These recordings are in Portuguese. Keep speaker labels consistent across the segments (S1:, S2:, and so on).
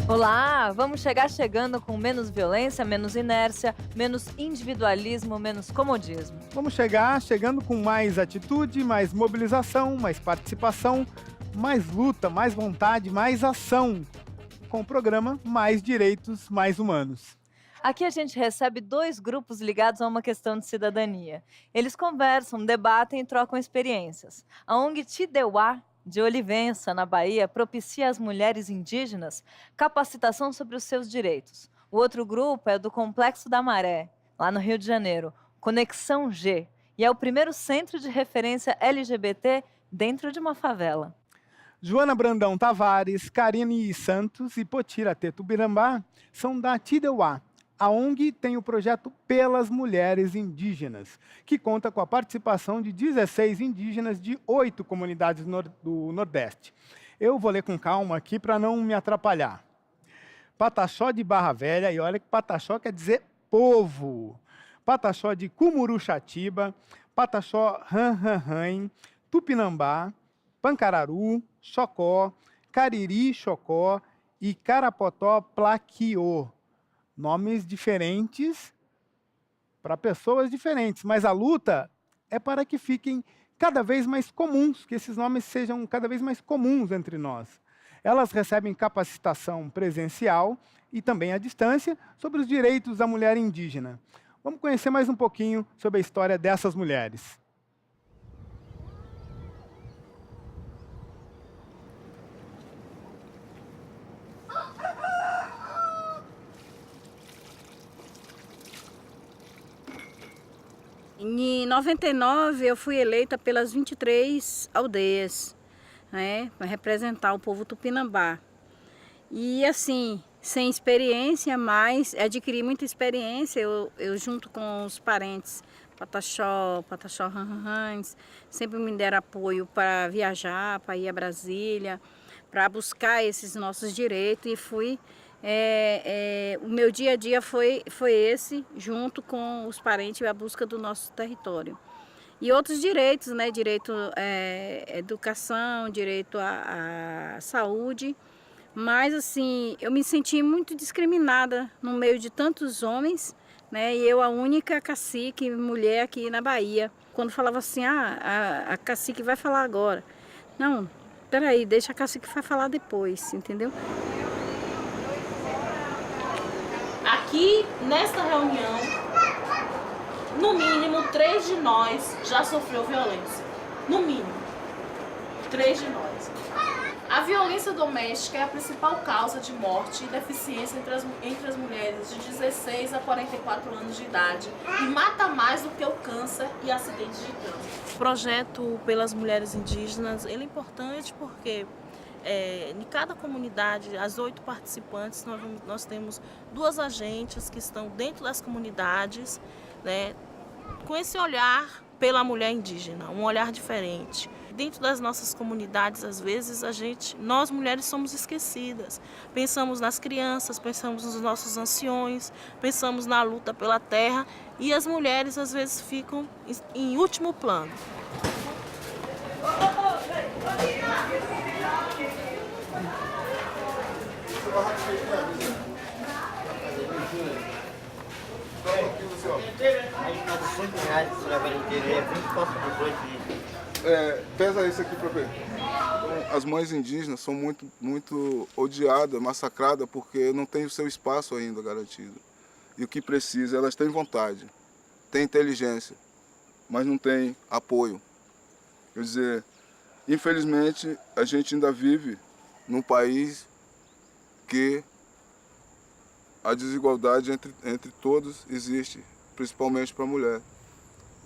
S1: Olá, vamos chegar chegando com menos violência, menos inércia, menos individualismo, menos comodismo.
S2: Vamos chegando com mais atitude, mais mobilização, mais participação, mais luta, mais vontade, mais ação. Com o programa Mais Direitos, Mais Humanos.
S1: Aqui a gente recebe dois grupos ligados a uma questão de cidadania. Eles conversam, debatem e trocam experiências. A ONG Tideuá, de Olivença, na Bahia, propicia às mulheres indígenas capacitação sobre os seus direitos. O outro grupo é do Complexo da Maré, lá no Rio de Janeiro, Conexão G, e é o primeiro centro de referência LGBT dentro de uma favela.
S2: Joana Brandão Tavares, Karine Santos e Potira Tetubirambá são da Tideuá. A ONG tem o projeto Pelas Mulheres Indígenas, que conta com a participação de 16 indígenas de 8 comunidades do Nordeste. Eu vou ler com calma aqui para não me atrapalhar. Pataxó de Barra Velha, e olha que Pataxó quer dizer povo. Pataxó de Cumuruxatiba, Pataxó Ranranrain, Tupinambá, Pancararu, Chocó, Cariri Chocó e Carapotó Plaquiô. Nomes diferentes para pessoas diferentes, mas a luta é para que fiquem cada vez mais comuns, que esses nomes sejam cada vez mais comuns entre nós. Elas recebem capacitação presencial e também à distância sobre os direitos da mulher indígena. Vamos conhecer mais um pouquinho sobre a história dessas mulheres.
S3: Em 99, eu fui eleita pelas 23 aldeias, né, para representar o povo tupinambá. E assim, sem experiência, mas adquiri muita experiência, eu junto com os parentes, Pataxó Ranranhans, sempre me deram apoio para viajar, para ir a Brasília, para buscar esses nossos direitos e fui... o meu dia a dia foi esse, junto com os parentes, a busca do nosso território. E outros direitos, né? Direito à educação, direito à saúde. Mas assim, eu me senti muito discriminada no meio de tantos homens, né? E eu a única cacique mulher aqui na Bahia. Quando falava assim, a cacique vai falar agora. Não, peraí, deixa a cacique vai falar depois, entendeu?
S4: Aqui, nesta reunião, no mínimo 3 de nós já sofreu violência. No mínimo, 3 de nós. A violência doméstica é a principal causa de morte e deficiência entre as mulheres de 16 a 44 anos de idade e mata mais do que o câncer e acidentes de trânsito. O projeto Pelas Mulheres Indígenas ele é importante porque em cada comunidade, as 8 participantes, nós temos 2 agentes que estão dentro das comunidades, né, com esse olhar pela mulher indígena, um olhar diferente. Dentro das nossas comunidades, às vezes, nós mulheres somos esquecidas. Pensamos nas crianças, pensamos nos nossos anciões, pensamos na luta pela terra e as mulheres, às vezes, ficam em último plano.
S5: Pesa isso aqui para ver. As mães indígenas são muito odiadas, massacradas, porque não tem o seu espaço ainda garantido. E o que precisa, elas têm vontade, têm inteligência, mas não têm apoio. Quer dizer, infelizmente, a gente ainda vive num país que a desigualdade entre todos existe, principalmente para a mulher.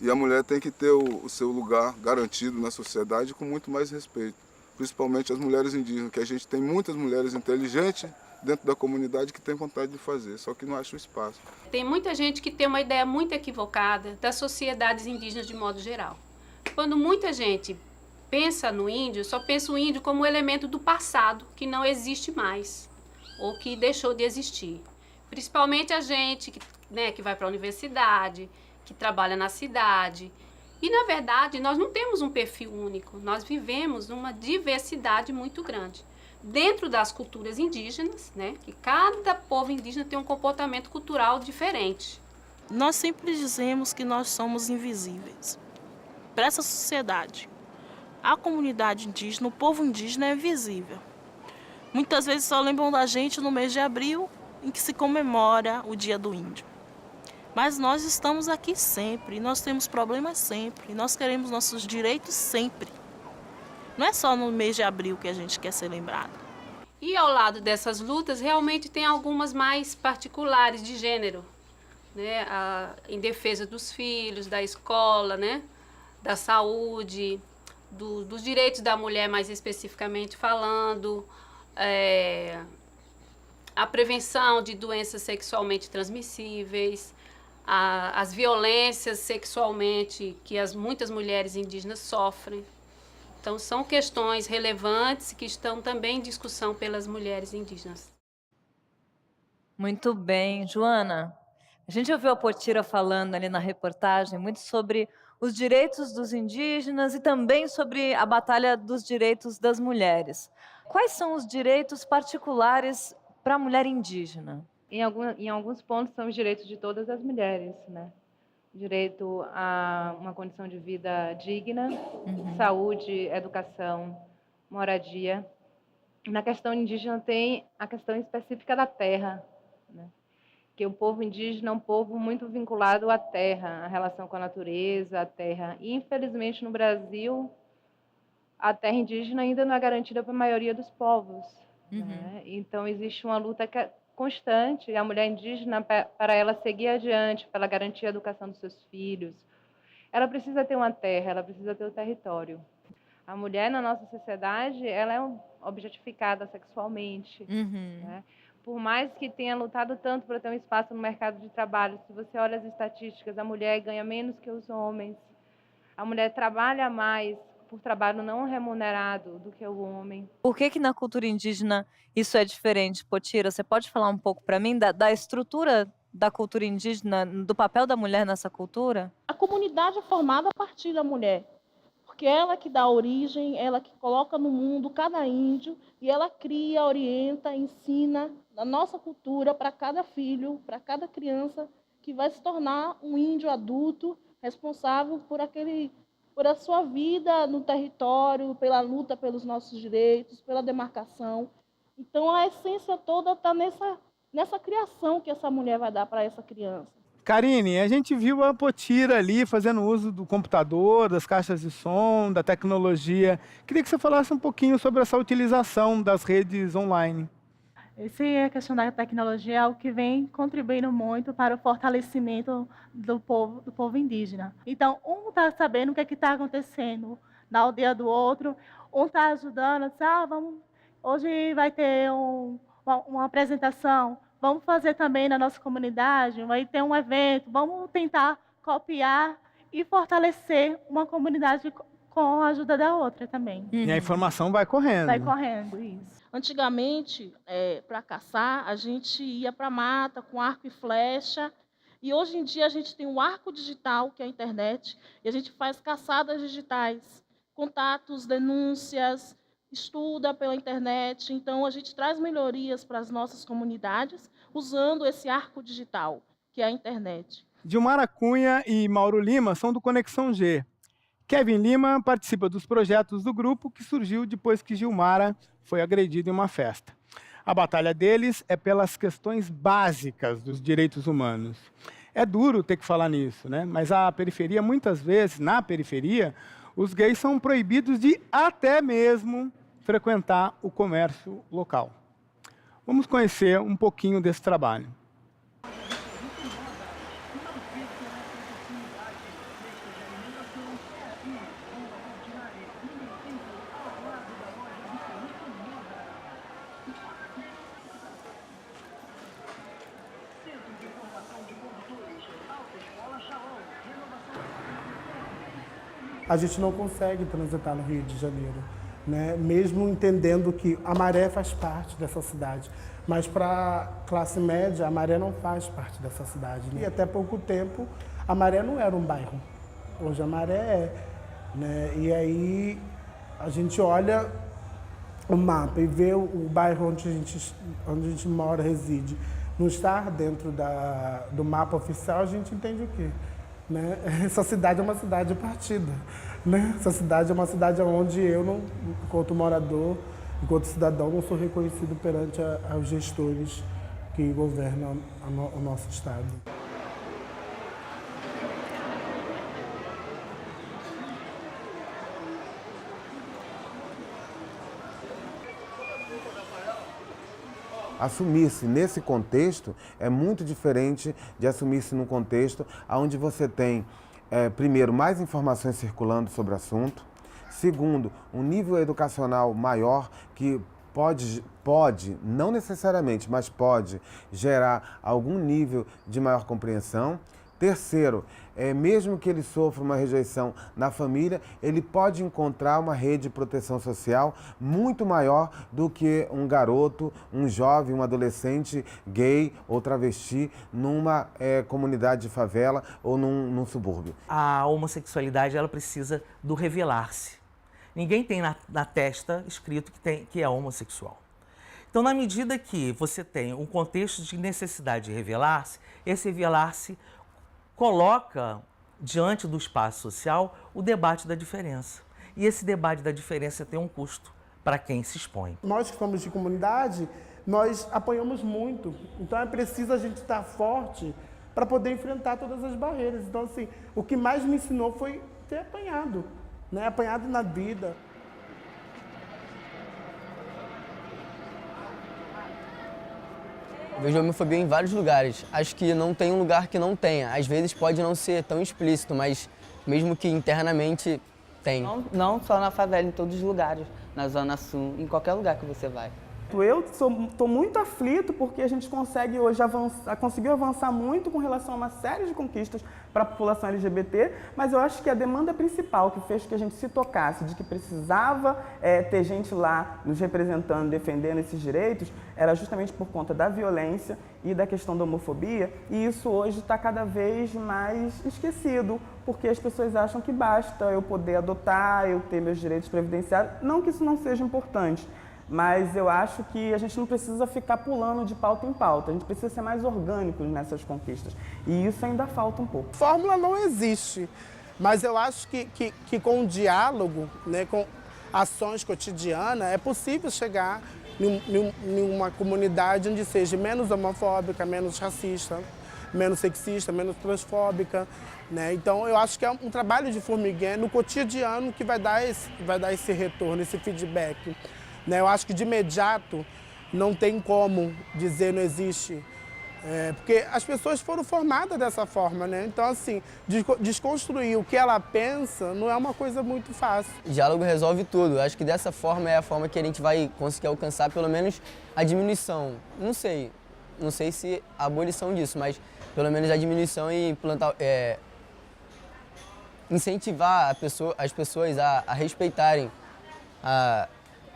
S5: E a mulher tem que ter o seu lugar garantido na sociedade com muito mais respeito, principalmente as mulheres indígenas, que a gente tem muitas mulheres inteligentes dentro da comunidade que tem vontade de fazer, só que não acham espaço.
S6: Tem muita gente que tem uma ideia muito equivocada das sociedades indígenas de modo geral. Quando muita gente pensa no índio, só pensa o índio como um elemento do passado, que não existe mais, ou que deixou de existir. Principalmente a gente que vai para a universidade, que trabalha na cidade. E, na verdade, nós não temos um perfil único, nós vivemos numa diversidade muito grande. dentro das culturas indígenas, né, que cada povo indígena tem um comportamento cultural diferente.
S7: Nós sempre dizemos que nós somos invisíveis para essa sociedade. A comunidade indígena, o povo indígena é visível. Muitas vezes só lembram da gente no mês de abril, em que se comemora o Dia do Índio. Mas nós estamos aqui sempre, nós temos problemas sempre, nós queremos nossos direitos sempre. Não é só no mês de abril que a gente quer ser lembrado.
S6: E ao lado dessas lutas, realmente tem algumas mais particulares de gênero, né? Em defesa dos filhos, da escola, né? Da saúde, dos direitos da mulher, mais especificamente falando, a prevenção de doenças sexualmente transmissíveis, as violências sexualmente que muitas mulheres indígenas sofrem. Então, são questões relevantes que estão também em discussão pelas mulheres indígenas.
S1: Muito bem. Joana, a gente ouviu a Potira falando ali na reportagem muito sobre os direitos dos indígenas e também sobre a batalha dos direitos das mulheres. Quais são os direitos particulares para a mulher indígena?
S8: Em alguns pontos são os direitos de todas as mulheres, né? Direito a uma condição de vida digna, saúde, educação, moradia. Na questão indígena tem a questão específica da terra, né? Que o povo indígena é um povo muito vinculado à terra, à relação com a natureza, à terra. E, infelizmente, no Brasil, a terra indígena ainda não é garantida para a maioria dos povos, né? Então, existe uma luta constante, a mulher indígena, para ela seguir adiante, para ela garantir a educação dos seus filhos, ela precisa ter uma terra, ela precisa ter o território. A mulher, na nossa sociedade, ela é objetificada sexualmente, né? Por mais que tenha lutado tanto para ter um espaço no mercado de trabalho, se você olha as estatísticas, a mulher ganha menos que os homens, a mulher trabalha mais por trabalho não remunerado do que o homem.
S1: Por que na cultura indígena isso é diferente, Potira? Você pode falar um pouco para mim da estrutura da cultura indígena, do papel da mulher nessa cultura?
S9: A comunidade é formada a partir da mulher, porque ela que dá origem, ela que coloca no mundo cada índio e ela cria, orienta, ensina a nossa cultura para cada filho, para cada criança que vai se tornar um índio adulto responsável por a sua vida no território, pela luta pelos nossos direitos, pela demarcação. Então, a essência toda está nessa criação que essa mulher vai dar para essa criança.
S2: Karine, a gente viu a Potira ali fazendo uso do computador, das caixas de som, da tecnologia. Queria que você falasse um pouquinho sobre essa utilização das redes online.
S10: Essa é a questão da tecnologia, é o que vem contribuindo muito para o fortalecimento do povo indígena. Então, um está sabendo o que está acontecendo na aldeia do outro, um está ajudando, hoje vai ter uma apresentação, vamos fazer também na nossa comunidade, vai ter um evento, vamos tentar copiar e fortalecer uma comunidade com a ajuda da outra também.
S2: E a informação vai correndo.
S10: Vai correndo, isso.
S9: Antigamente, para caçar, a gente ia para a mata com arco e flecha. E hoje em dia a gente tem um arco digital, que é a internet, e a gente faz caçadas digitais, contatos, denúncias, estuda pela internet. Então, a gente traz melhorias para as nossas comunidades usando esse arco digital, que é a internet.
S2: Dilmara Cunha e Mauro Lima são do Conexão G. Kevin Lima participa dos projetos do grupo que surgiu depois que Gilmara foi agredida em uma festa. A batalha deles é pelas questões básicas dos direitos humanos. É duro ter que falar nisso, né? Mas muitas vezes, na periferia, os gays são proibidos de até mesmo frequentar o comércio local. Vamos conhecer um pouquinho desse trabalho.
S11: A gente não consegue transitar no Rio de Janeiro, né? Mesmo entendendo que a Maré faz parte dessa cidade. Mas para a classe média, a Maré não faz parte dessa cidade, né? E até pouco tempo, a Maré não era um bairro. Hoje a Maré é, né? E aí a gente olha o mapa e ver o bairro onde a gente mora, reside, não estar dentro do mapa oficial, a gente entende o quê? Né? Essa cidade é uma cidade partida. Né? Essa cidade é uma cidade onde eu, não, enquanto morador, enquanto cidadão, não sou reconhecido perante os gestores que governam o nosso estado.
S12: Assumir-se nesse contexto é muito diferente de assumir-se num contexto onde você tem, primeiro, mais informações circulando sobre o assunto, segundo, um nível educacional maior que pode, não necessariamente, mas pode gerar algum nível de maior compreensão. Terceiro, mesmo que ele sofra uma rejeição na família, ele pode encontrar uma rede de proteção social muito maior do que um garoto, um jovem, um adolescente gay ou travesti numa comunidade de favela ou num subúrbio.
S13: A homossexualidade, ela precisa do revelar-se. Ninguém tem na testa escrito que é homossexual. Então, na medida que você tem um contexto de necessidade de revelar-se, esse revelar-se coloca diante do espaço social o debate da diferença. E esse debate da diferença tem um custo para quem se expõe.
S11: Nós que somos de comunidade, nós apanhamos muito. Então é preciso a gente estar forte para poder enfrentar todas as barreiras. Então, assim, o que mais me ensinou foi ter apanhado, né? Apanhado na vida.
S14: Vejo homofobia em vários lugares. Acho que não tem um lugar que não tenha. Às vezes pode não ser tão explícito, mas mesmo que internamente tem.
S15: Não só na favela, em todos os lugares. Na Zona Sul, em qualquer lugar que você vai.
S16: Eu estou muito aflito porque a gente consegue hoje conseguiu avançar muito com relação a uma série de conquistas para a população LGBT, mas eu acho que a demanda principal que fez que a gente se tocasse de que precisava ter gente lá nos representando, defendendo esses direitos, era justamente por conta da violência e da questão da homofobia, e isso hoje está cada vez mais esquecido, porque as pessoas acham que basta eu poder adotar, eu ter meus direitos previdenciários, não que isso não seja importante, mas eu acho que a gente não precisa ficar pulando de pauta em pauta, a gente precisa ser mais orgânicos nessas conquistas. E isso ainda falta um pouco.
S11: Fórmula não existe, mas eu acho que com o diálogo, né, com ações cotidianas, é possível chegar em uma comunidade onde seja menos homofóbica, menos racista, menos sexista, menos transfóbica. Né? Então, eu acho que é um trabalho de formiguinha no cotidiano que vai dar esse retorno, esse feedback. Né? Eu acho que de imediato não tem como dizer não existe, porque as pessoas foram formadas dessa forma, né? Então, assim, desconstruir o que ela pensa não é uma coisa muito fácil.
S14: Diálogo resolve tudo. Eu acho que dessa forma é a forma que a gente vai conseguir alcançar pelo menos a diminuição. Não sei se a abolição disso, mas pelo menos a diminuição e implantar, incentivar as pessoas a respeitarem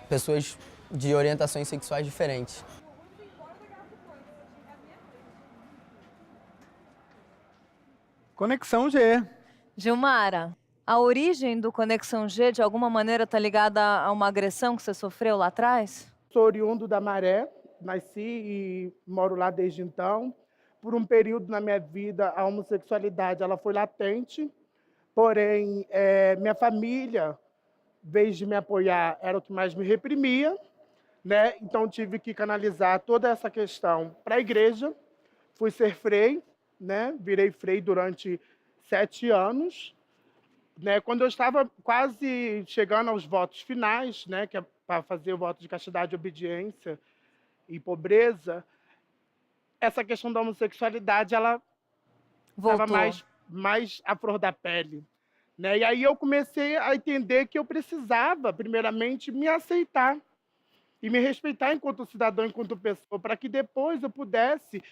S14: pessoas de orientações sexuais diferentes.
S2: Conexão G.
S1: Gilmara, a origem do Conexão G, de alguma maneira, está ligada a uma agressão que você sofreu lá atrás?
S11: Sou oriundo da Maré, nasci e moro lá desde então. Por um período na minha vida, a homossexualidade ela foi latente, porém, minha família, em vez de me apoiar, era o que mais me reprimia, né? Então, tive que canalizar toda essa questão para a igreja. Fui ser frei, né? Virei frei durante 7 anos. Né? Quando eu estava quase chegando aos votos finais, né? Que é para fazer o voto de castidade, obediência e pobreza, essa questão da homossexualidade ela estava mais à flor da pele. Né? E aí eu comecei a entender que eu precisava, primeiramente, me aceitar e me respeitar enquanto cidadão, enquanto pessoa, para que depois eu pudesse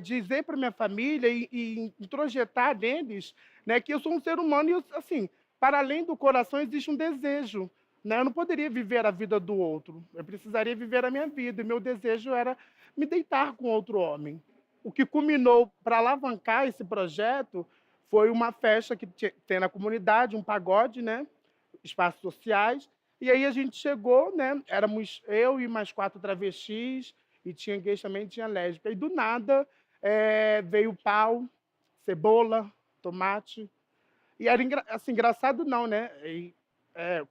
S11: dizer para minha família e introjetar neles, né, que eu sou um ser humano e, assim, para além do coração existe um desejo. Né? Eu não poderia viver a vida do outro, eu precisaria viver a minha vida, e meu desejo era me deitar com outro homem. O que culminou para alavancar esse projeto foi uma festa que tem na comunidade, um pagode, né? Espaços sociais, E aí a gente chegou, né? Éramos eu e mais 4 travestis, e tinha gays também, tinha lésbica. E do nada veio pau, cebola, tomate. E era assim, engraçado não, né?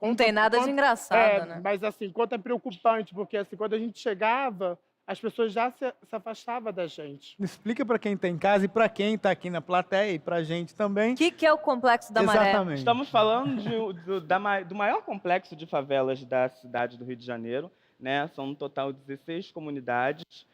S1: Não tem nada de engraçado, né?
S11: Mas assim, quanto é preocupante, porque assim, quando a gente chegava, as pessoas já se afastavam da gente.
S2: Explica para quem está em casa e para quem está aqui na plateia e para a gente também.
S1: O que é o Complexo da Maré?
S2: Exatamente.
S17: Estamos falando do maior complexo de favelas da cidade do Rio de Janeiro, né? São no total 16 comunidades,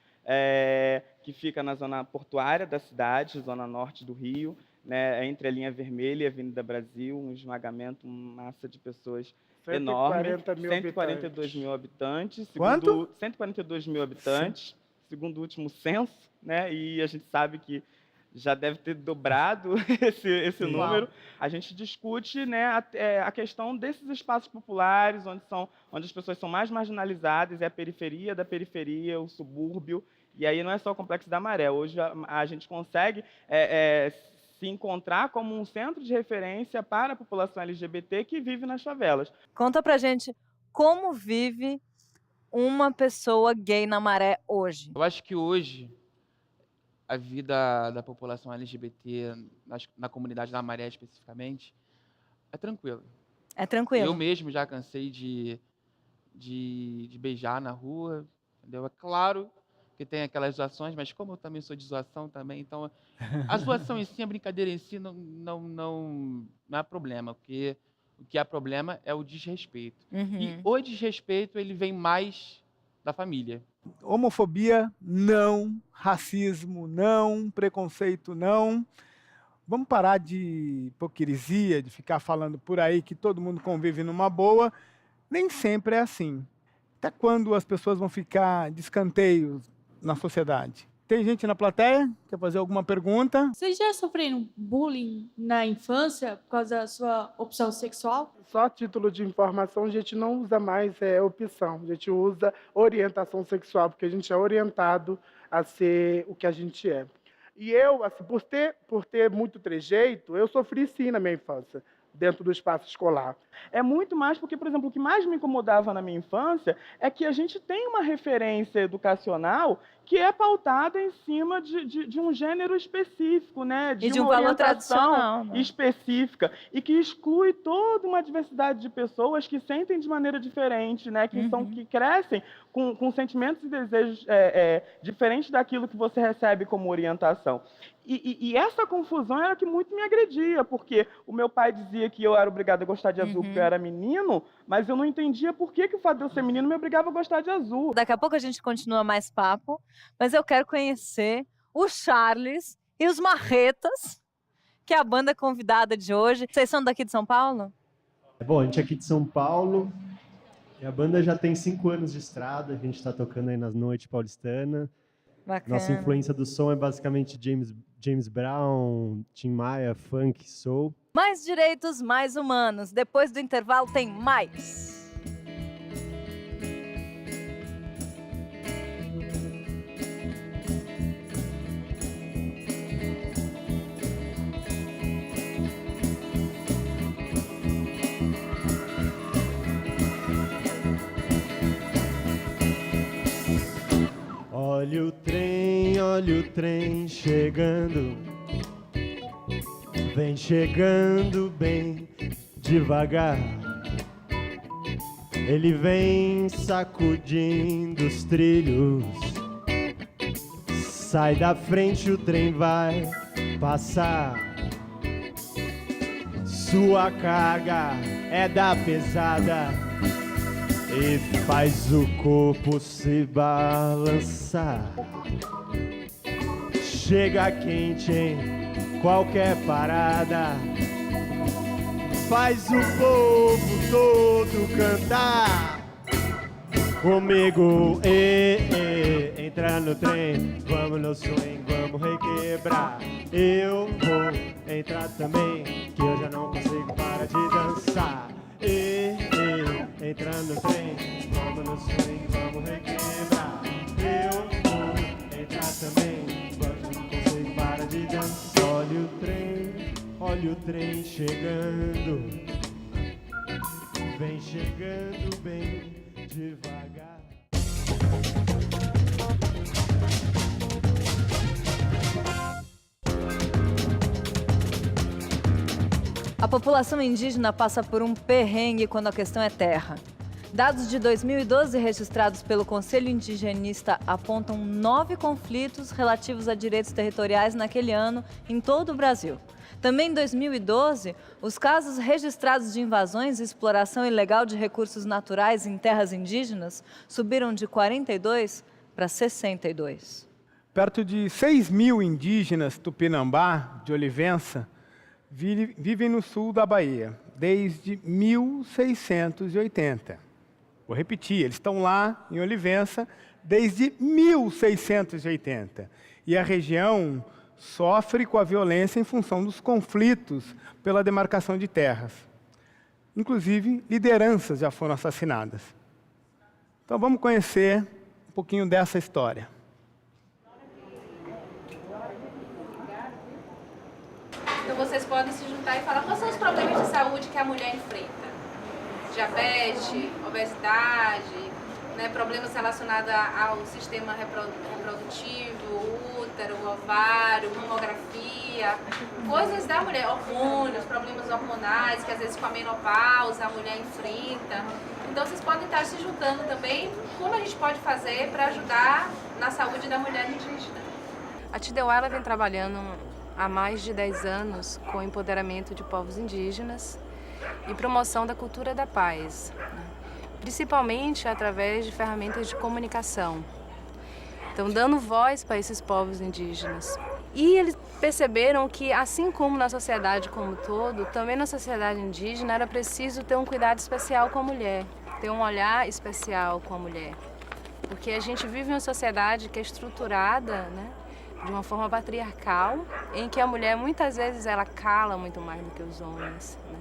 S17: que fica na zona portuária da cidade, zona norte do Rio, né? Entre a linha vermelha e a Avenida Brasil, um esmagamento, uma massa de pessoas enorme, 142 mil habitantes.
S2: Quanto?
S17: 142 mil habitantes, segundo o último censo, né? E a gente sabe que já deve ter dobrado esse número. A gente discute, né, a questão desses espaços populares, onde as pessoas são mais marginalizadas, é a periferia da periferia, o subúrbio. E aí não é só o Complexo da Maré. Hoje a gente consegue se encontrar como um centro de referência para a população LGBT que vive nas favelas.
S1: Conta pra gente como vive uma pessoa gay na Maré hoje.
S18: Eu acho que hoje a vida da população LGBT na comunidade da Maré especificamente é tranquila.
S1: É tranquilo.
S18: Eu mesmo já cansei de beijar na rua, entendeu? É claro que tem aquelas zoações, mas como eu também sou de zoação também, então a zoação em si, a brincadeira em si não é problema, porque o que é problema é o desrespeito. E o desrespeito, ele vem mais da família.
S2: Homofobia, não. Racismo, não. Preconceito, não. Vamos parar de hipocrisia, de ficar falando por aí que todo mundo convive numa boa. Nem sempre é assim. Até quando as pessoas vão ficar de escanteio na sociedade? Tem gente na plateia? Quer fazer alguma pergunta?
S19: Vocês já sofreram bullying na infância por causa da sua opção sexual?
S11: Só a título de informação, a gente não usa mais opção, a gente usa orientação sexual, porque a gente é orientado a ser o que a gente é. E eu, assim, por ter muito trejeito, eu sofri sim na minha infância, dentro do espaço escolar.
S16: É muito mais porque, por exemplo, o que mais me incomodava na minha infância é que a gente tem uma referência educacional que é pautada em cima de um gênero específico, né?
S1: E de um
S16: uma
S1: valor
S16: orientação
S1: tradicional, né?
S16: específica, e que exclui toda uma diversidade de pessoas que sentem de maneira diferente, né? Que crescem com sentimentos e desejos diferentes daquilo que você recebe como orientação. E essa confusão era que muito me agredia, porque o meu pai dizia que eu era obrigado a gostar de azul porque eu era menino, mas eu não entendia por que o fato de eu ser menino me obrigava a gostar de azul.
S1: Daqui a pouco a gente continua mais papo, mas eu quero conhecer o Charles e os Marretas, que é a banda convidada de hoje. Vocês são daqui de São Paulo?
S20: Bom, a gente é aqui de São Paulo, e a banda já tem 5 anos de estrada, a gente está tocando aí nas noites paulistanas.
S1: Bacana.
S20: Nossa influência do som é basicamente James Brown, Tim Maia, funk, soul.
S1: Mais direitos, mais humanos. Depois do intervalo tem mais.
S20: Olha o trem chegando, vem chegando bem devagar. Ele vem sacudindo os trilhos, sai da frente, o trem vai passar. Sua carga é da pesada e faz o corpo se balançar. Chega quente em qualquer parada, faz o povo todo cantar. Comigo, entra no trem, vamos no swing, vamos requebrar. Eu vou entrar também, que eu já não consigo parar de dançar. Entra no trem, vamos no swing, vamos requebrar. Eu vou entrar também, mas não consigo parar de dançar. Olha o trem chegando, vem chegando bem devagar.
S1: A população indígena passa por um perrengue quando a questão é terra. Dados de 2012 registrados pelo Conselho Indigenista apontam 9 conflitos relativos a direitos territoriais naquele ano em todo o Brasil. Também em 2012, os casos registrados de invasões e exploração ilegal de recursos naturais em terras indígenas subiram de 42 para 62.
S2: Perto de 6 mil indígenas tupinambá de Olivença vivem no sul da Bahia desde 1680. Vou repetir, eles estão lá em Olivença desde 1680. E a região sofre com a violência em função dos conflitos pela demarcação de terras. Inclusive, lideranças já foram assassinadas. Então vamos conhecer um pouquinho dessa história.
S21: Então vocês podem se juntar e falar quais são os problemas de saúde que a mulher enfrenta. Diabetes, obesidade, né, problemas relacionados ao sistema reprodutivo, útero, ovário, mamografia, coisas da mulher, hormônios, problemas hormonais, que às vezes com a menopausa a mulher enfrenta. Então vocês podem estar se juntando também, como a gente pode fazer para ajudar na saúde da mulher indígena.
S22: A Tideuá ela vem trabalhando há mais de 10 anos com o empoderamento de povos indígenas e promoção da cultura da paz, né? Principalmente através de ferramentas de comunicação. Então, dando voz para esses povos indígenas. E eles perceberam que, assim como na sociedade como um todo, também na sociedade indígena era preciso ter um cuidado especial com a mulher, ter um olhar especial com a mulher. Porque a gente vive em uma sociedade que é estruturada, né, de uma forma patriarcal, em que a mulher muitas vezes ela cala muito mais do que os homens, né?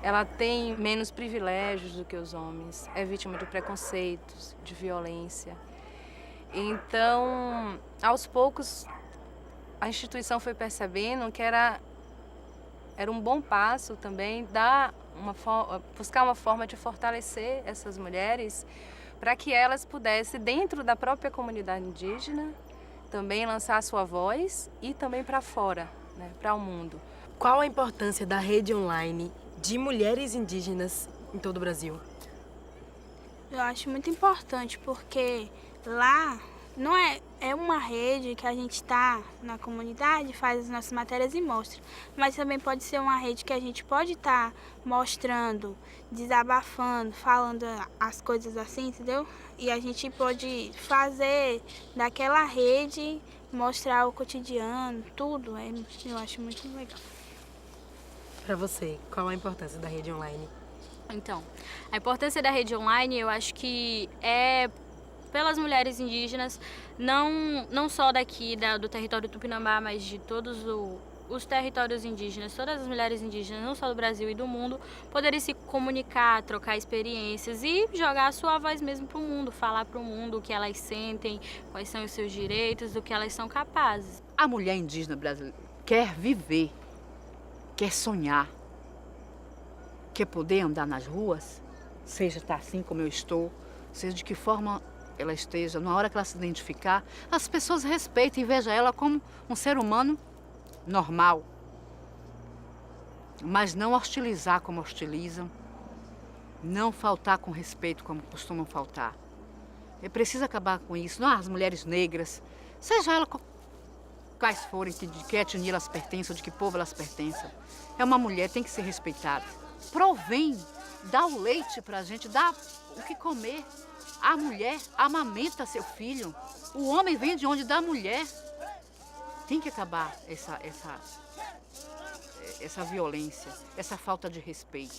S22: Ela tem menos privilégios do que os homens, é vítima de preconceitos, de violência. Então, aos poucos, a instituição foi percebendo que era um bom passo também buscar uma forma de fortalecer essas mulheres para que elas pudessem, dentro da própria comunidade indígena, também lançar a sua voz e também para fora, né, para o mundo.
S23: Qual a importância da rede online de mulheres indígenas em todo o Brasil?
S24: Eu acho muito importante, porque lá não é uma rede que a gente está na comunidade, faz as nossas matérias e mostra, mas também pode ser uma rede que a gente pode estar mostrando, desabafando, falando as coisas assim, entendeu? E a gente pode fazer daquela rede, mostrar o cotidiano, tudo, eu acho muito legal.
S23: Para você, qual a importância da rede online?
S25: Então, a importância da rede online, eu acho que é pelas mulheres indígenas, não só daqui do território Tupinambá, mas de todos os territórios indígenas, todas as mulheres indígenas, não só do Brasil e do mundo, poderem se comunicar, trocar experiências e jogar a sua voz mesmo para o mundo, falar para o mundo o que elas sentem, quais são os seus direitos, do que elas são capazes.
S26: A mulher indígena brasileira quer viver, quer sonhar, quer poder andar nas ruas, seja estar assim como eu estou, seja de que forma ela esteja, na hora que ela se identificar, as pessoas respeitem e vejam ela como um ser humano normal, mas não hostilizar como hostilizam, não faltar com respeito como costumam faltar. É preciso acabar com isso. Não, as mulheres negras, seja ela quais forem, de que etnia elas pertencem, ou de que povo elas pertencem, é uma mulher, tem que ser respeitada. Provém, dá o leite pra gente, dá o que comer. A mulher amamenta seu filho. O homem vem de onde dá a mulher. Tem que acabar essa violência, essa falta de respeito.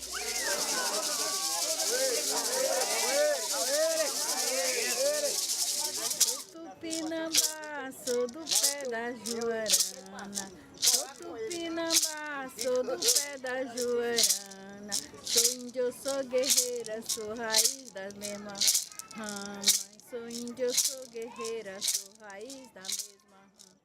S3: Tupinambá, sou do pé da Juarana. Sou Tupinambá, sou do pé da Juarana. Sou índio, sou guerreira, sou raiz da mesma rama. Sou índio, sou guerreira, sou raiz da mesma rama.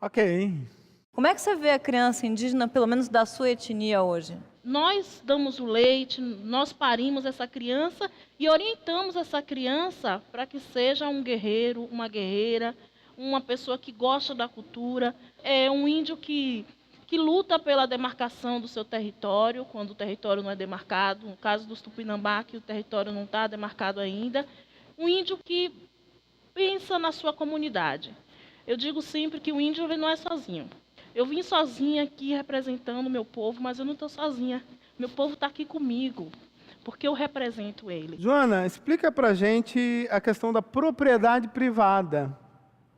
S2: Ok.
S1: Como é que você vê a criança indígena, pelo menos da sua etnia hoje?
S9: nós damos o leite, nós parimos essa criança e orientamos essa criança para que seja um guerreiro, uma guerreira, uma pessoa que gosta da cultura. É um índio que luta pela demarcação do seu território, quando o território não é demarcado. No caso dos Tupinambá, que o território não está demarcado ainda. Um índio que pensa na sua comunidade. Eu digo sempre que o índio ele não é sozinho. Eu vim sozinha aqui representando o meu povo, mas eu não estou sozinha. Meu povo está aqui comigo, porque eu represento ele.
S2: Joana, explica pra gente a questão da propriedade privada,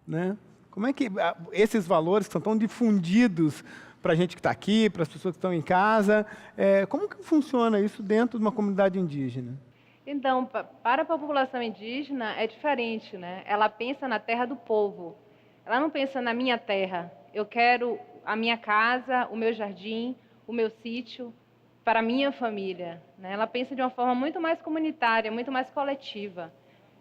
S2: né? Como é que esses valores que são tão difundidos para a gente que está aqui, para as pessoas que estão em casa, como que funciona isso dentro de uma comunidade indígena?
S21: Então, para a população indígena é diferente, né? Ela pensa na terra do povo. Ela não pensa na minha terra. Eu quero a minha casa, o meu jardim, o meu sítio para a minha família, né? Ela pensa de uma forma muito mais comunitária, muito mais coletiva.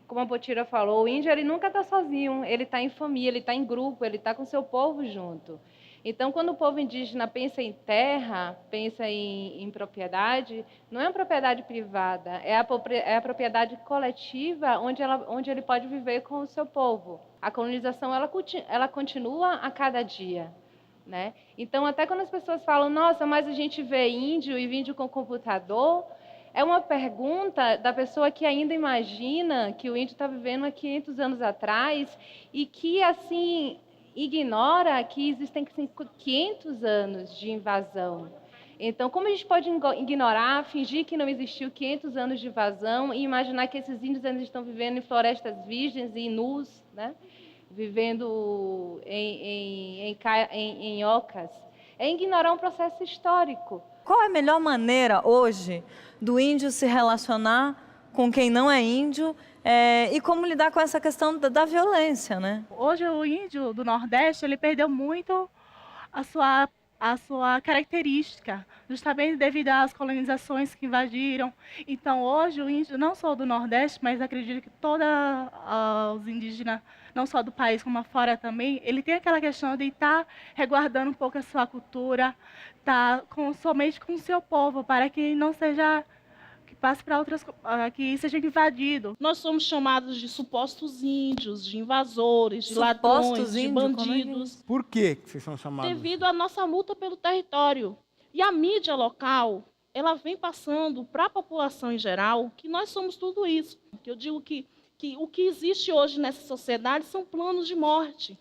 S21: Como a Potira falou, o índio ele nunca está sozinho, ele está em família, ele está em grupo, ele está com o seu povo junto. Então, quando o povo indígena pensa em terra, pensa em propriedade, não é uma propriedade privada, é a propriedade coletiva onde ele pode viver com o seu povo. A colonização ela continua a cada dia, né? Então, até quando as pessoas falam, nossa, mas a gente vê índio e índio com computador, é uma pergunta da pessoa que ainda imagina que o índio está vivendo há 500 anos atrás e que, assim, ignora que existem 500 anos de invasão. Então, como a gente pode ignorar, fingir que não existiu 500 anos de invasão e imaginar que esses índios ainda estão vivendo em florestas virgens e nus, né? Vivendo em ocas? É ignorar um processo histórico.
S1: Qual é a melhor maneira hoje do índio se relacionar com quem não é índio e como lidar com essa questão da violência, né?
S9: Hoje o índio do Nordeste ele perdeu muito a sua característica, justamente devido às colonizações que invadiram. Então hoje o índio, não só do Nordeste, mas acredito que todos os indígenas, não só do país como fora também, ele tem aquela questão de estar resguardando um pouco a sua cultura, estar somente com o seu povo, para que não seja passe para outras, que seja invadido. Nós somos chamados de supostos índios, de invasores, de ladrões, de bandidos.
S2: Por que vocês são chamados?
S9: Devido à nossa luta pelo território. E a mídia local, ela vem passando para a população em geral que nós somos tudo isso. Que eu digo que o que existe hoje nessa sociedade são planos de morte.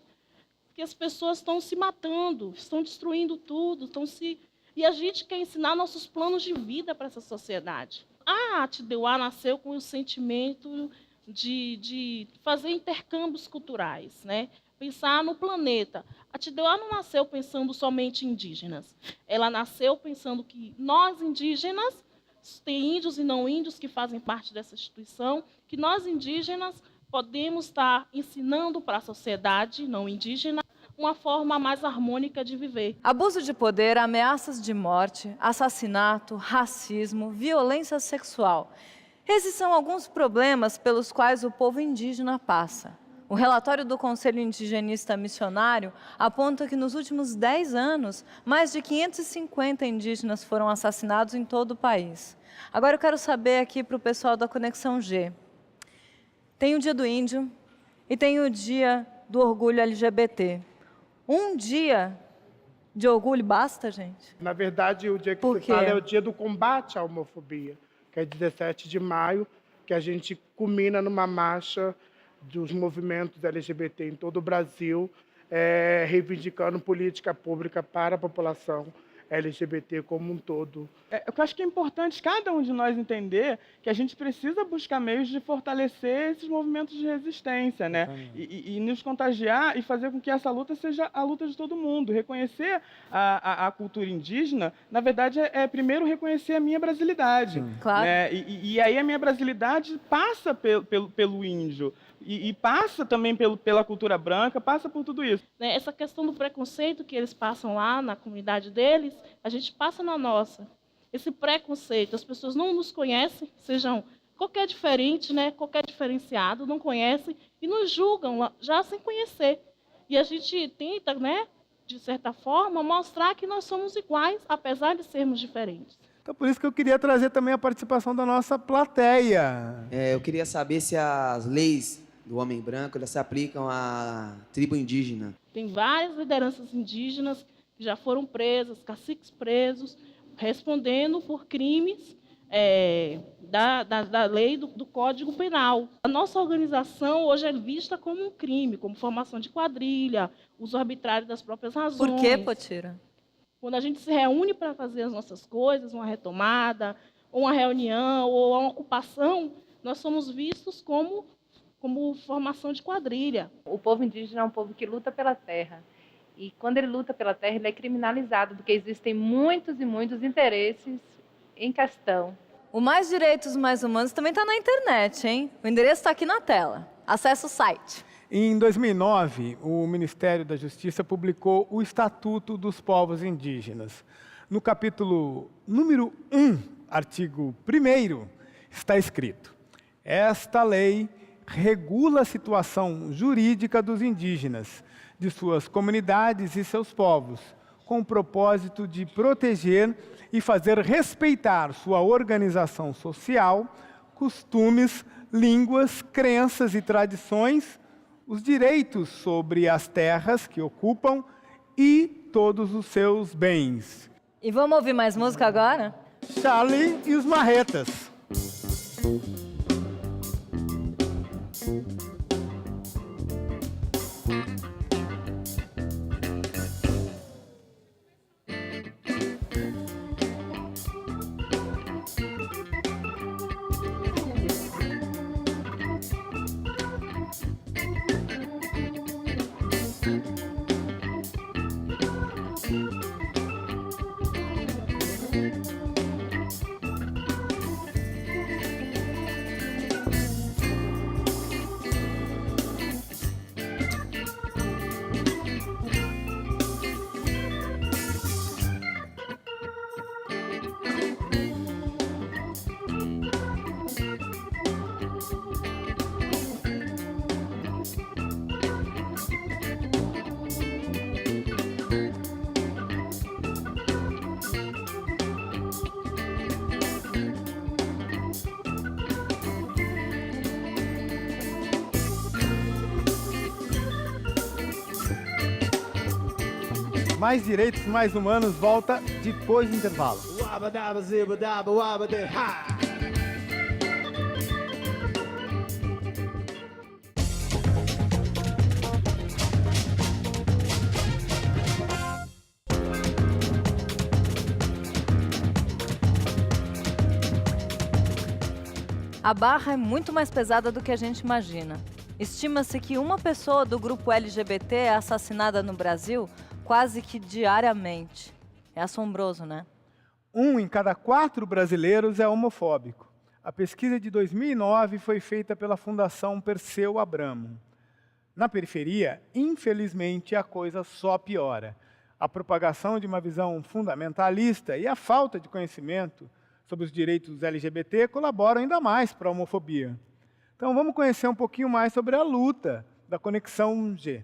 S9: Que as pessoas estão se matando, estão destruindo tudo, e a gente quer ensinar nossos planos de vida para essa sociedade. A Atideuá nasceu com o sentimento de fazer intercâmbios culturais, né? Pensar no planeta. A Atideuá não nasceu pensando somente em indígenas. Ela nasceu pensando que nós, indígenas, tem índios e não índios que fazem parte dessa instituição, que nós, indígenas, podemos estar ensinando para a sociedade não indígena uma forma mais harmônica de viver.
S1: Abuso de poder, ameaças de morte, assassinato, racismo, violência sexual. Esses são alguns problemas pelos quais o povo indígena passa. O relatório do Conselho Indigenista Missionário aponta que nos últimos 10 anos, mais de 550 indígenas foram assassinados em todo o país. Agora eu quero saber aqui para o pessoal da Conexão G. Tem o Dia do Índio e tem o Dia do Orgulho LGBT. Um dia de orgulho basta, gente?
S11: Na verdade, o dia que se fala é o dia do combate à homofobia, que é 17 de maio, que a gente culmina numa marcha dos movimentos LGBT em todo o Brasil, reivindicando política pública para a população LGBT como um todo.
S16: Eu acho que é importante cada um de nós entender que a gente precisa buscar meios de fortalecer esses movimentos de resistência, né? E nos contagiar e fazer com que essa luta seja a luta de todo mundo. Reconhecer a cultura indígena, na verdade, é primeiro reconhecer a minha brasilidade.
S1: Claro.
S16: Né? E aí a minha brasilidade passa pelo índio. E passa também pela cultura branca, passa por tudo isso.
S9: Essa questão do preconceito que eles passam lá na comunidade deles, a gente passa na nossa. Esse preconceito, as pessoas não nos conhecem, sejam qualquer diferente, né, qualquer diferenciado, não conhecem e nos julgam já sem conhecer. E a gente tenta, né, de certa forma, mostrar que nós somos iguais, apesar de sermos diferentes.
S2: Então, por isso que eu queria trazer também a participação da nossa plateia.
S4: Eu queria saber se as leis do homem branco elas se aplicam à tribo indígena.
S9: Tem várias lideranças indígenas que já foram presas, caciques presos, respondendo por crimes da lei do Código Penal. A nossa organização hoje é vista como um crime, como formação de quadrilha, uso arbitrário das próprias razões.
S1: Por que, Potira?
S9: Quando a gente se reúne para fazer as nossas coisas, uma retomada, ou uma reunião, ou uma ocupação, nós somos vistos como formação de quadrilha.
S21: O povo indígena é um povo que luta pela terra. E quando ele luta pela terra, ele é criminalizado, porque existem muitos e muitos interesses em questão.
S1: O Mais Direitos, Mais Humanos também está na internet, hein? O endereço está aqui na tela. Acesse o site.
S2: Em 2009, o Ministério da Justiça publicou o Estatuto dos Povos Indígenas. No capítulo número 1, artigo 1º, está escrito: esta lei regula a situação jurídica dos indígenas, de suas comunidades e seus povos, com o propósito de proteger e fazer respeitar sua organização social, costumes, línguas, crenças e tradições, os direitos sobre as terras que ocupam e todos os seus bens.
S1: E vamos ouvir mais música agora?
S2: Charlie e os Marretas. Mais Direitos, Mais Humanos volta depois do intervalo.
S1: A barra é muito mais pesada do que a gente imagina. Estima-se que uma pessoa do grupo LGBT é assassinada no Brasil quase que diariamente. É assombroso, né?
S2: 1 em cada 4 brasileiros é homofóbico. A pesquisa de 2009 foi feita pela Fundação Perseu Abramo. Na periferia, infelizmente, a coisa só piora. A propagação de uma visão fundamentalista e a falta de conhecimento sobre os direitos LGBT colaboram ainda mais para a homofobia. Então vamos conhecer um pouquinho mais sobre a luta da Conexão G.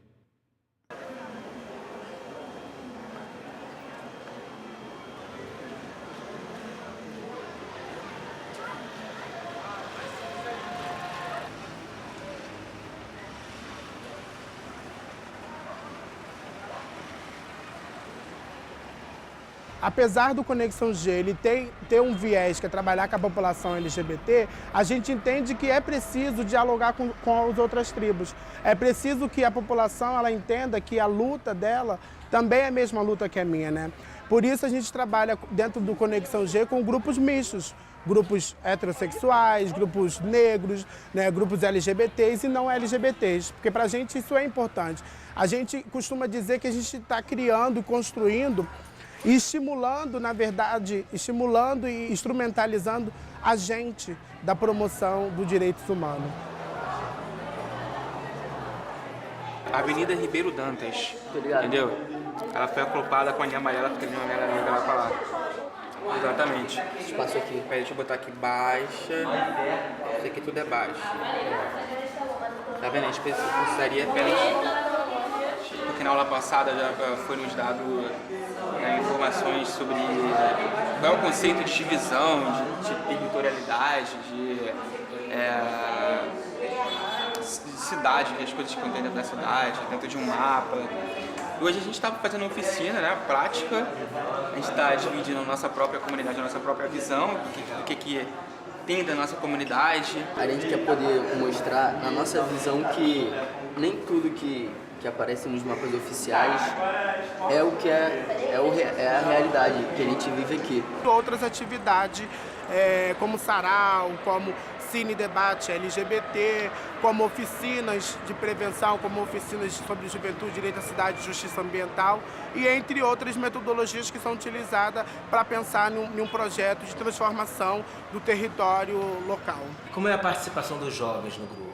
S11: Apesar do Conexão G ele ter um viés que é trabalhar com a população LGBT, a gente entende que é preciso dialogar com as outras tribos. É preciso que a população ela entenda que a luta dela também é a mesma luta que a minha, né? Por isso a gente trabalha dentro do Conexão G com grupos mistos, grupos heterossexuais, grupos negros, né, grupos LGBTs e não LGBTs, porque para a gente isso é importante. A gente costuma dizer que a gente está criando, construindo e estimulando, na verdade, estimulando e instrumentalizando a gente da promoção dos direitos humanos.
S5: Avenida Ribeiro Dantas, entendeu? Ela foi acoplada com a linha amarela, porque a linha amarela liga lá pra lá. Exatamente.
S14: Esse espaço aqui.
S5: Peraí, deixa eu botar aqui baixa. Isso aqui tudo é baixo. Tá vendo? A gente precisaria... Porque que na aula passada já foi nos dado informações sobre qual é o conceito de divisão, de territorialidade, de cidade, que as coisas ficam dentro da cidade, dentro de um mapa. E hoje a gente está fazendo uma oficina, né, prática, a gente está dividindo a nossa própria comunidade, a nossa própria visão do que tem da nossa comunidade.
S14: A gente quer poder mostrar na nossa visão que nem tudo que aparece nos mapas oficiais é o que é a realidade que a gente vive aqui.
S11: Outras atividades, como sarau, como cine debate LGBT, como oficinas de prevenção, como oficinas sobre juventude, direito à cidade e justiça ambiental, e entre outras metodologias que são utilizadas para pensar em um projeto de transformação do território local.
S6: Como é a participação dos jovens no grupo?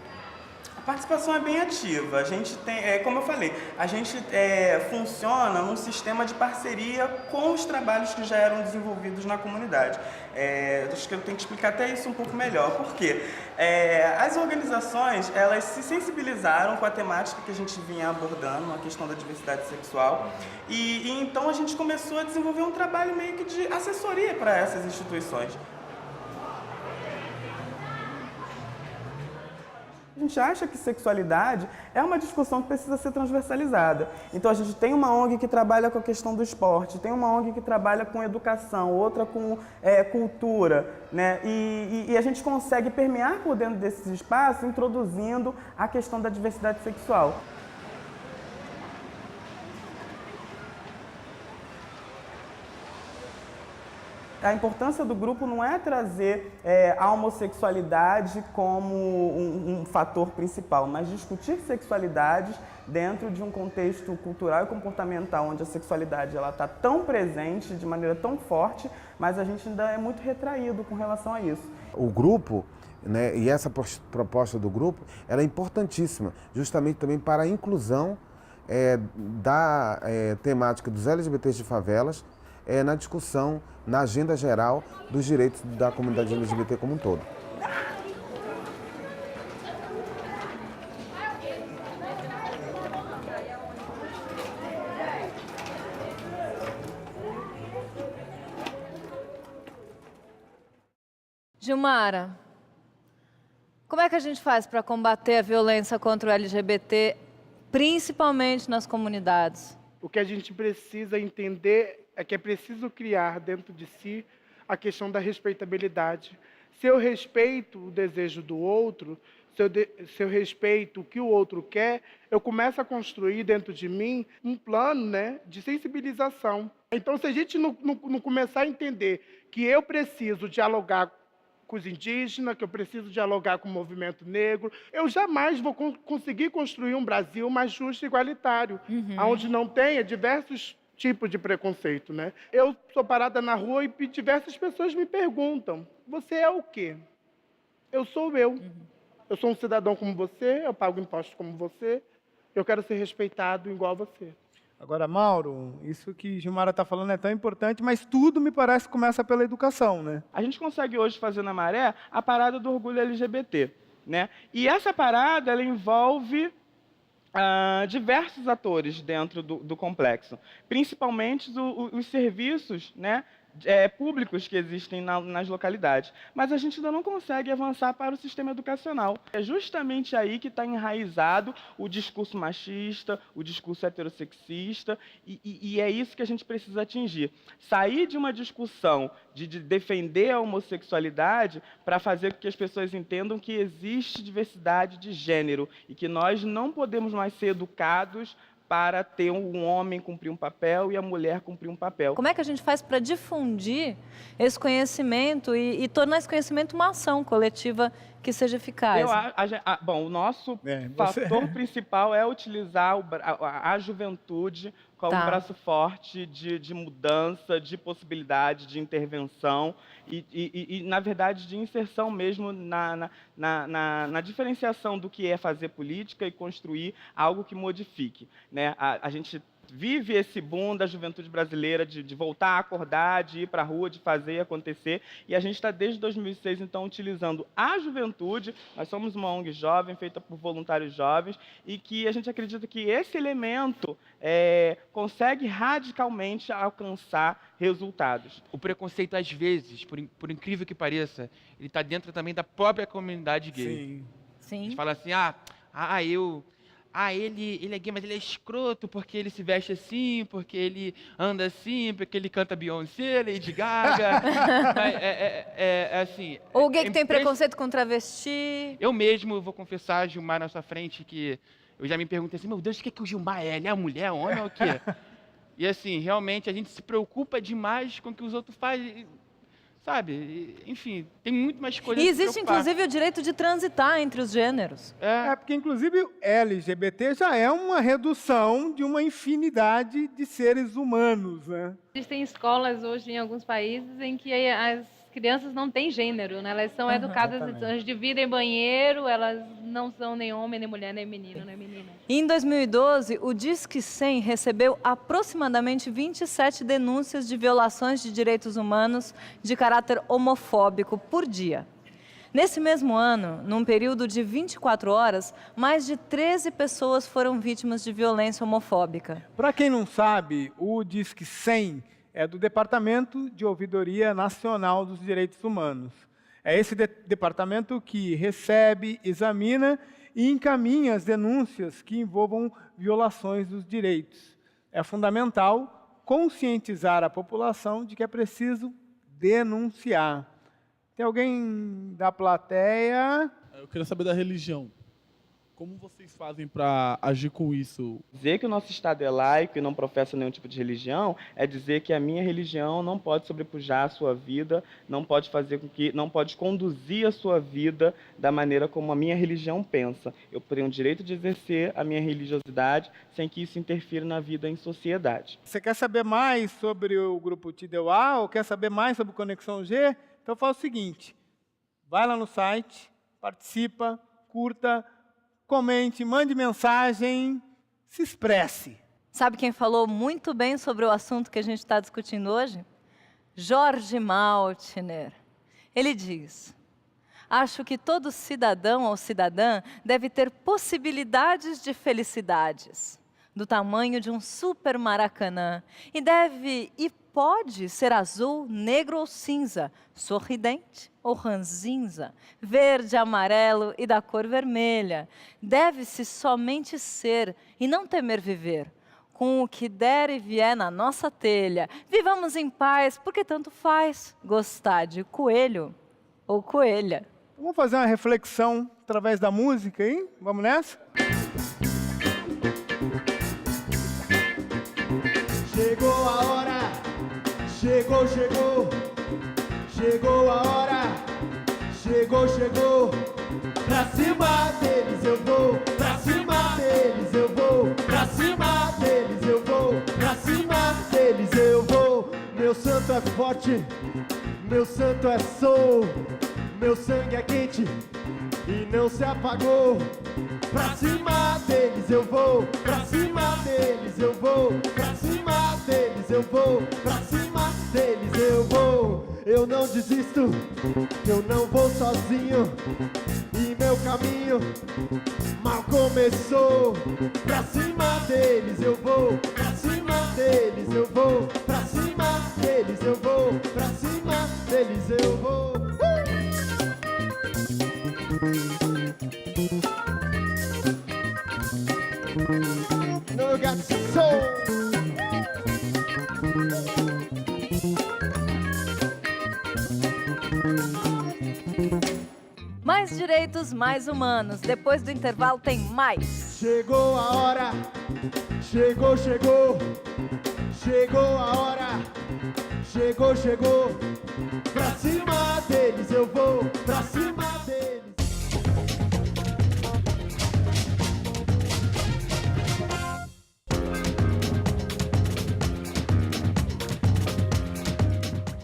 S16: A participação é bem ativa. A gente tem, como eu falei, a gente funciona num sistema de parceria com os trabalhos que já eram desenvolvidos na comunidade. Acho que eu tenho que explicar até isso um pouco melhor. Por quê? As organizações, elas se sensibilizaram com a temática que a gente vinha abordando, a questão da diversidade sexual, e então a gente começou a desenvolver um trabalho meio que de assessoria para essas instituições. A gente acha que sexualidade é uma discussão que precisa ser transversalizada. Então a gente tem uma ONG que trabalha com a questão do esporte, tem uma ONG que trabalha com educação, outra com cultura, né? E a gente consegue permear por dentro desses espaços, introduzindo a questão da diversidade sexual. A importância do grupo não é trazer a homossexualidade como um fator principal, mas discutir sexualidades dentro de um contexto cultural e comportamental, onde a sexualidade está tão presente, de maneira tão forte, mas a gente ainda é muito retraído com relação a isso.
S7: O grupo, né, e essa proposta do grupo, ela é importantíssima, justamente também para a inclusão da temática dos LGBTs de favelas, na discussão, na agenda geral dos direitos da comunidade LGBT como um todo.
S1: Gilmara, como é que a gente faz para combater a violência contra o LGBT, principalmente nas comunidades?
S11: O que a gente precisa entender é que é preciso criar dentro de si a questão da respeitabilidade. Se eu respeito o desejo do outro, se eu respeito o que o outro quer, eu começo a construir dentro de mim um plano, né, de sensibilização. Então, se a gente não começar a entender que eu preciso dialogar com os indígenas, que eu preciso dialogar com o movimento negro, eu jamais vou conseguir construir um Brasil mais justo e igualitário, onde não tenha diversos tipos de preconceito, né? Eu sou parada na rua e diversas pessoas me perguntam, você é o quê? Eu sou eu. Eu sou um cidadão como você, eu pago impostos como você, eu quero ser respeitado igual a você.
S2: Agora, Mauro, isso que Gilmara está falando é tão importante, mas tudo me parece que começa pela educação, né?
S17: A gente consegue hoje fazer na Maré a parada do orgulho LGBT, né? E essa parada, ela envolve diversos atores dentro do complexo, principalmente os serviços, né, públicos que existem nas localidades. Mas a gente ainda não consegue avançar para o sistema educacional. É justamente aí que está enraizado o discurso machista, o discurso heterossexista, e é isso que a gente precisa atingir. Sair de uma discussão de defender a homossexualidade para fazer com que as pessoas entendam que existe diversidade de gênero e que nós não podemos mais ser educados para ter um homem cumprir um papel e a mulher cumprir um papel.
S1: Como é que a gente faz para difundir esse conhecimento e tornar esse conhecimento uma ação coletiva que seja eficaz?
S17: Bom, o nosso fator principal é utilizar a juventude como um braço forte de mudança, de possibilidade, de intervenção e, na verdade, de inserção mesmo na diferenciação do que é fazer política e construir algo que modifique, né? A gente vive esse boom da juventude brasileira de voltar a acordar, de ir para a rua, de fazer acontecer. E a gente está, desde 2006, então, utilizando a juventude. Nós somos uma ONG jovem, feita por voluntários jovens, e que a gente acredita que esse elemento consegue radicalmente alcançar resultados.
S8: O preconceito, às vezes, por incrível que pareça, ele está dentro também da própria comunidade gay.
S1: Sim.
S8: A gente fala assim, ele é gay, mas ele é escroto porque ele se veste assim, porque ele anda assim, porque ele canta Beyoncé, Lady Gaga. Mas assim...
S1: Ou o gay que tem preconceito com travesti.
S8: Eu mesmo vou confessar, Gilmar, na sua frente, que eu já me perguntei assim, meu Deus, o que é que o Gilmar é? Ele é mulher, homem ou o quê? E assim, realmente a gente se preocupa demais com o que os outros fazem, sabe? Enfim, tem muito mais coisas.
S1: E existe, inclusive, o direito de transitar entre os gêneros.
S2: Porque, inclusive, LGBT já é uma redução de uma infinidade de seres humanos, né?
S10: Existem escolas hoje em alguns países em que as crianças não têm gênero, né? Elas são educadas, elas dividem banheiro, elas não são nem homem, nem mulher, nem menino, nem menina.
S1: E em 2012, o Disque 100 recebeu aproximadamente 27 denúncias de violações de direitos humanos de caráter homofóbico por dia. Nesse mesmo ano, num período de 24 horas, mais de 13 pessoas foram vítimas de violência homofóbica.
S2: Para quem não sabe, o Disque 100 é do Departamento de Ouvidoria Nacional dos Direitos Humanos. É esse departamento que recebe, examina e encaminha as denúncias que envolvam violações dos direitos. É fundamental conscientizar a população de que é preciso denunciar. Tem alguém da plateia?
S12: Eu queria saber da religião. Como vocês fazem para agir com isso?
S17: Dizer que o nosso Estado é laico e não professa nenhum tipo de religião é dizer que a minha religião não pode sobrepujar a sua vida, não pode conduzir a sua vida da maneira como a minha religião pensa. Eu tenho o direito de exercer a minha religiosidade sem que isso interfira na vida em sociedade.
S2: Você quer saber mais sobre o grupo TDUA ou quer saber mais sobre Conexão G? Então faz o seguinte, vai lá no site, participa, curta, comente, mande mensagem, se expresse.
S1: Sabe quem falou muito bem sobre o assunto que a gente está discutindo hoje? Jorge Maltner. Ele diz: acho que todo cidadão ou cidadã deve ter possibilidades de felicidades, do tamanho de um super Maracanã, e deve e pode ser azul, negro ou cinza, sorridente ou ranzinza, verde, amarelo e da cor vermelha. Deve-se somente ser e não temer viver, com o que der e vier na nossa telha. Vivamos em paz, porque tanto faz gostar de coelho ou coelha.
S2: Vamos fazer uma reflexão através da música, hein? Vamos nessa?
S20: Chegou a hora, chegou, chegou, chegou a hora, chegou, chegou. Pra cima deles eu vou, pra cima deles eu vou, pra cima deles eu vou, pra cima deles eu vou. Meu santo é forte, meu santo é soul, meu sangue é quente e não se apagou. Pra cima deles eu vou, pra cima deles eu vou, pra cima deles eu vou, pra cima deles eu vou. Eu não desisto, eu não vou sozinho, e meu caminho mal começou. Pra cima deles eu vou, pra cima deles eu vou, pra cima deles eu vou, pra cima deles eu vou. No got soul.
S1: Mais direitos, mais humanos. Depois do intervalo tem mais.
S20: Chegou a hora, chegou, chegou, chegou a hora, chegou, chegou. Pra cima deles eu vou, pra cima deles.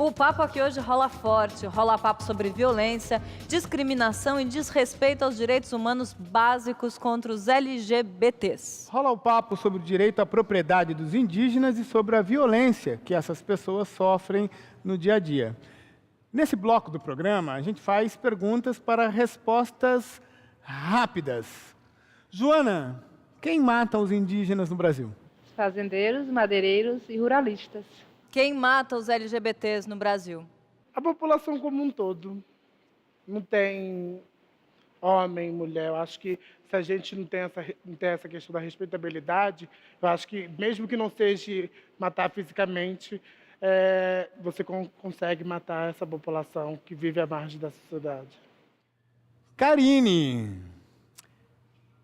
S1: O papo aqui hoje rola forte, rola papo sobre violência, discriminação e desrespeito aos direitos humanos básicos contra os LGBTs.
S2: Rola o papo sobre o direito à propriedade dos indígenas e sobre a violência que essas pessoas sofrem no dia a dia. Nesse bloco do programa, a gente faz perguntas para respostas rápidas. Joana, quem mata os indígenas no Brasil?
S10: Fazendeiros, madeireiros e ruralistas.
S1: Quem mata os LGBTs no Brasil?
S11: A população como um todo. Não tem homem, mulher. Eu acho que se a gente não tem essa questão da respeitabilidade, eu acho que mesmo que não seja matar fisicamente, você consegue matar essa população que vive à margem da sociedade.
S2: Karine,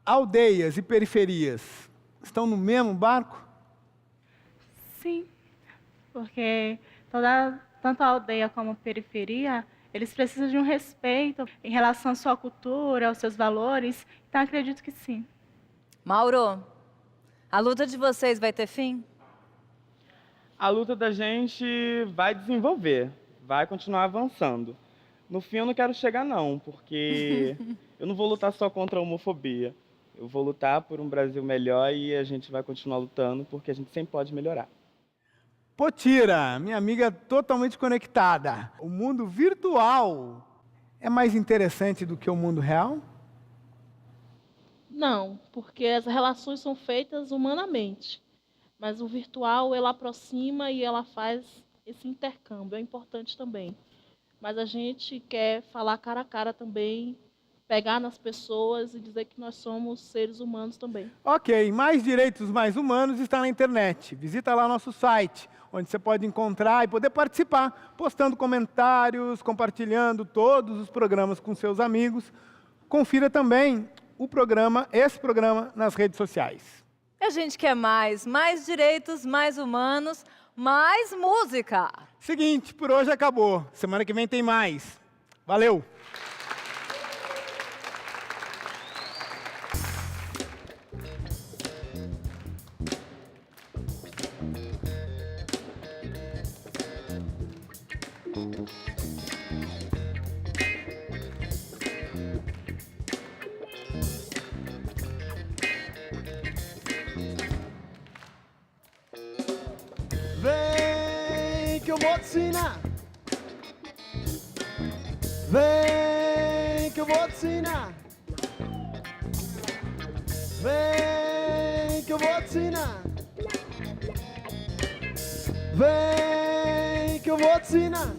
S2: aldeias e periferias estão no mesmo barco?
S9: Sim, porque tanto a aldeia como a periferia, eles precisam de um respeito em relação à sua cultura, aos seus valores. Então, acredito que sim.
S1: Mauro, a luta de vocês vai ter fim?
S17: A luta da gente vai desenvolver, vai continuar avançando. No fim, eu não quero chegar, não, porque eu não vou lutar só contra a homofobia. Eu vou lutar por um Brasil melhor e a gente vai continuar lutando, porque a gente sempre pode melhorar.
S2: Potira, minha amiga totalmente conectada. O mundo virtual é mais interessante do que o mundo real?
S9: Não, porque as relações são feitas humanamente. Mas o virtual, ela aproxima e ela faz esse intercâmbio. É importante também. Mas a gente quer falar cara a cara também, pegar nas pessoas e dizer que nós somos seres humanos também.
S2: Ok, Mais Direitos Mais Humanos está na internet. Visita lá nosso site, onde você pode encontrar e poder participar, postando comentários, compartilhando todos os programas com seus amigos. Confira também esse programa nas redes sociais.
S1: A gente quer mais direitos, mais humanos, mais música.
S2: Seguinte, por hoje acabou. Semana que vem tem mais. Valeu!
S20: Vem que eu vou te ensinar. Vem que eu vou te ensinar. Vem que eu vou te ensinar. Vem que eu vou te ensinar.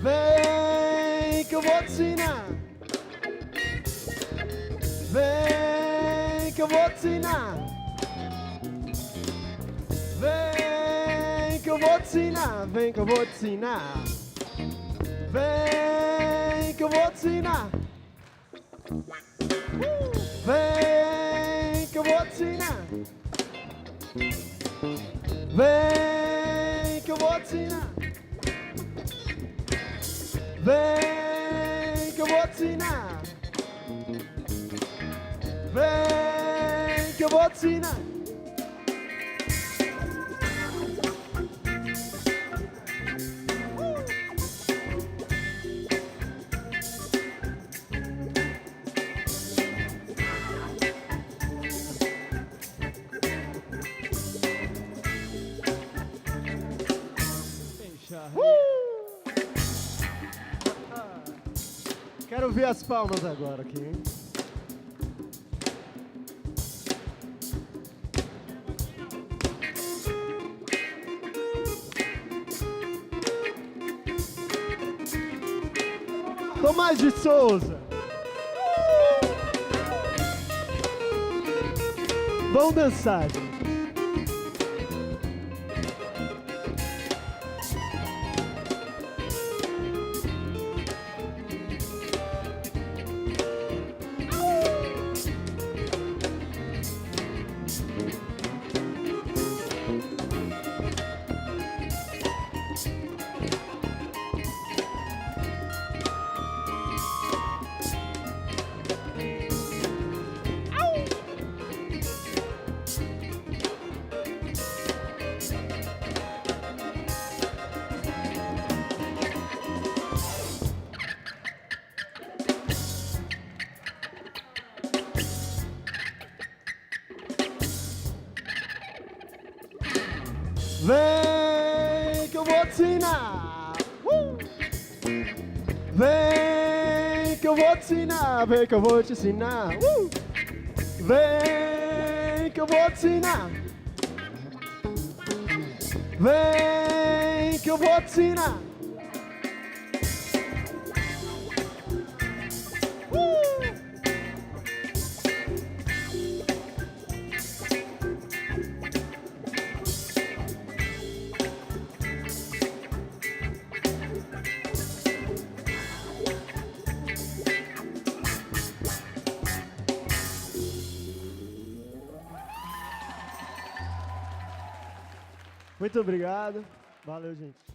S20: Vem que eu vou te ensinar. Vem que eu vou te ensinar. Vem que eu vou te ensinar. Vem que eu vou te ensinar. Vem que eu vou te ensinar. Vem que eu vou te ensinar. Vem que eu vou te ensinar. Vem que eu vou te ensinar. Vem que eu vou te ensinar. Quero ver as palmas agora aqui, hein? Tomás de Souza. Vamos dançar, gente. Vem que eu vou te ensinar. Vem que eu vou te ensinar. Vem que eu vou te ensinar. Vem que eu vou te ensinar. Vem que eu vou te ensinar. Muito obrigado. Valeu, gente.